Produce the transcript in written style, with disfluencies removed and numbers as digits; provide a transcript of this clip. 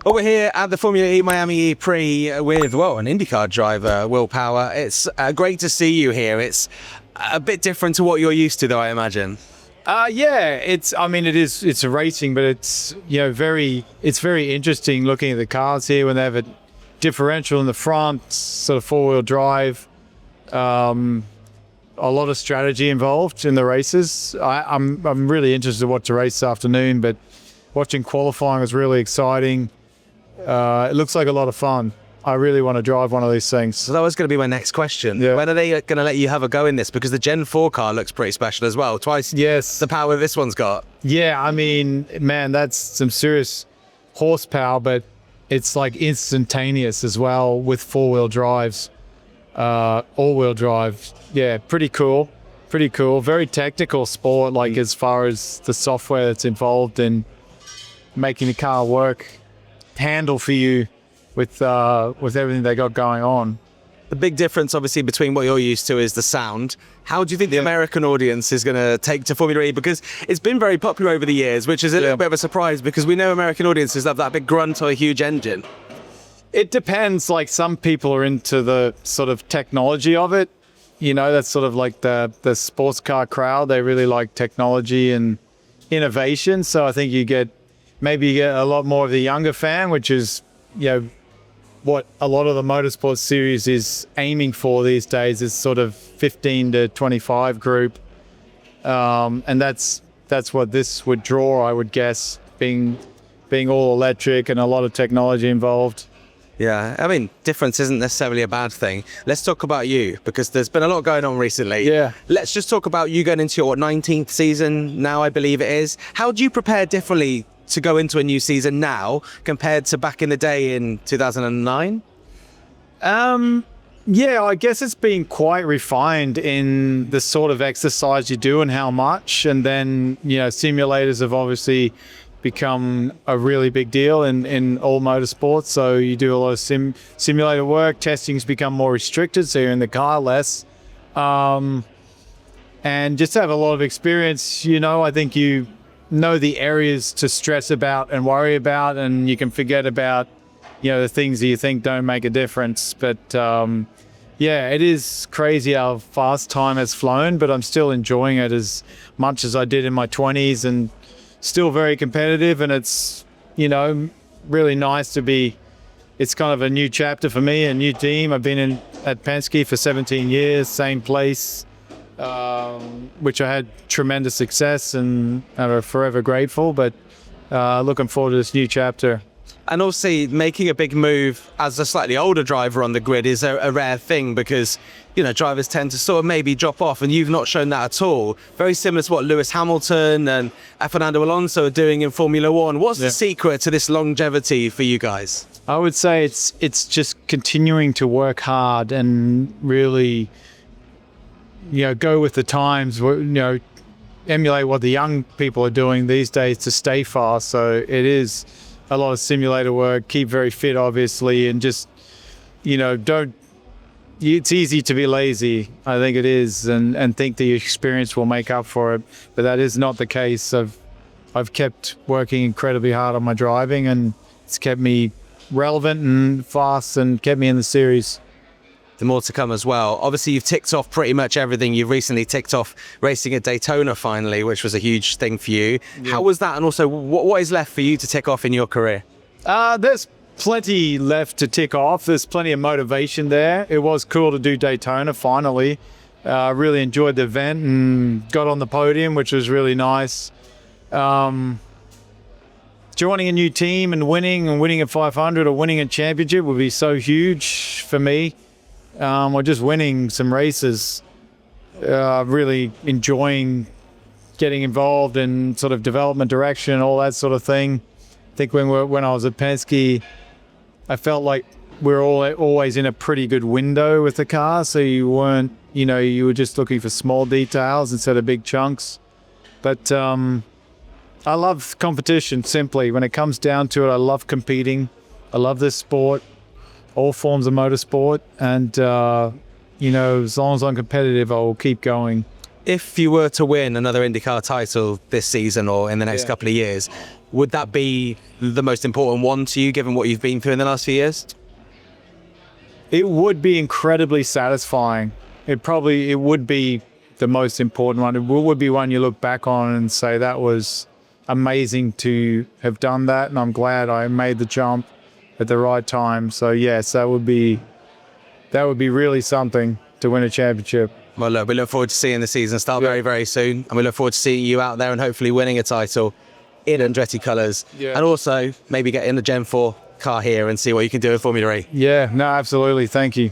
Well, we're here at the Formula E Miami E-Prix with, well, an IndyCar driver, Will Power. It's great to see you here. It's a bit different to what you're used to, though, I imagine. Yeah, it's a racing, but it's very interesting looking at the cars here when they have a differential in the front, sort of four-wheel drive. A lot of strategy involved in the races. I'm really interested to watch the race this afternoon, but watching qualifying was really exciting. It looks like a lot of fun. I really want to drive one of these things. So that was going to be my next question. Yeah. When are they going to let you have a go in this? Because the Gen 4 car looks pretty special as well. Twice Yes. the power this one's got. Yeah, I mean, man, that's some serious horsepower, but it's like instantaneous as well with four-wheel drives, all-wheel drive. Yeah, pretty cool. Very technical sport, like as far as the software that's involved in making the car handle for you with everything they got going on. The big difference, obviously, between what you're used to is the sound. How do you think the American audience is going to take to Formula E? Because it's been very popular over the years, which is a little bit of a surprise because we know American audiences love that big grunt or a huge engine. It depends. Like some people are into the sort of technology of it. That's sort of like the sports car crowd. They really like technology and innovation. So I think you get a lot more of the younger fan, which is, what a lot of the motorsport series is aiming for these days is sort of 15 to 25 group. And that's what this would draw, I would guess, being all electric and a lot of technology involved. Yeah, I mean, difference isn't necessarily a bad thing. Let's talk about you, because there's been a lot going on recently. Yeah. Let's just talk about you going into your 19th season now, I believe it is. How do you prepare differently to go into a new season now compared to back in the day in 2009? Yeah, I guess it's been quite refined in the sort of exercise you do and how much. And then, simulators have obviously become a really big deal in all motorsports. So you do a lot of simulator work. Testing's become more restricted, so you're in the car less. And just have a lot of experience, I think you know the areas to stress about and worry about, and you can forget about, the things that you think don't make a difference. But yeah, it is crazy how fast time has flown, but I'm still enjoying it as much as I did in my 20s and still very competitive. And it's, really nice to be, it's kind of a new chapter for me, a new team. I've been at Penske for 17 years, same place, which I had tremendous success and I'm forever grateful, but looking forward to this new chapter. And also, making a big move as a slightly older driver on the grid is a rare thing because, drivers tend to sort of maybe drop off, and you've not shown that at all. Very similar to what Lewis Hamilton and Fernando Alonso are doing in Formula One. What's the secret to this longevity for you guys? I would say it's just continuing to work hard and really, go with the times, emulate what the young people are doing these days to stay fast. So it is a lot of simulator work, keep very fit, obviously, and just, it's easy to be lazy. I think it is, and think the experience will make up for it. But that is not the case. I've kept working incredibly hard on my driving, and it's kept me relevant and fast and kept me in the series. The more to come as well. Obviously, you've ticked off pretty much everything. You've recently ticked off racing at Daytona finally, which was a huge thing for you. Yeah. How was that? And also, what is left for you to tick off in your career? There's plenty left to tick off. There's plenty of motivation there. It was cool to do Daytona finally. Really enjoyed the event and got on the podium, which was really nice. Joining a new team and winning a 500 or winning a championship would be so huge for me. Or just winning some races, really enjoying getting involved in sort of development direction, all that sort of thing. I think when I was at Penske, I felt like we were always in a pretty good window with the car, so you weren't, you were just looking for small details instead of big chunks. But I love competition, simply. When it comes down to it, I love competing. I love this sport. All forms of motorsport, and as long as I'm competitive, I will keep going. If you were to win another IndyCar title this season or in the next couple of years, would that be the most important one to you, given what you've been through in the last few years? It would be incredibly satisfying. It would be the most important one. It would be one you look back on and say, that was amazing to have done that, and I'm glad I made the jump at the right time. So yes, that would be really something to win a championship. Well, look, we look forward to seeing the season start very, very soon, and we look forward to seeing you out there and hopefully winning a title in Andretti colours, and also maybe get in the Gen 4 car here and see what you can do in Formula E. Yeah, no, absolutely. Thank you.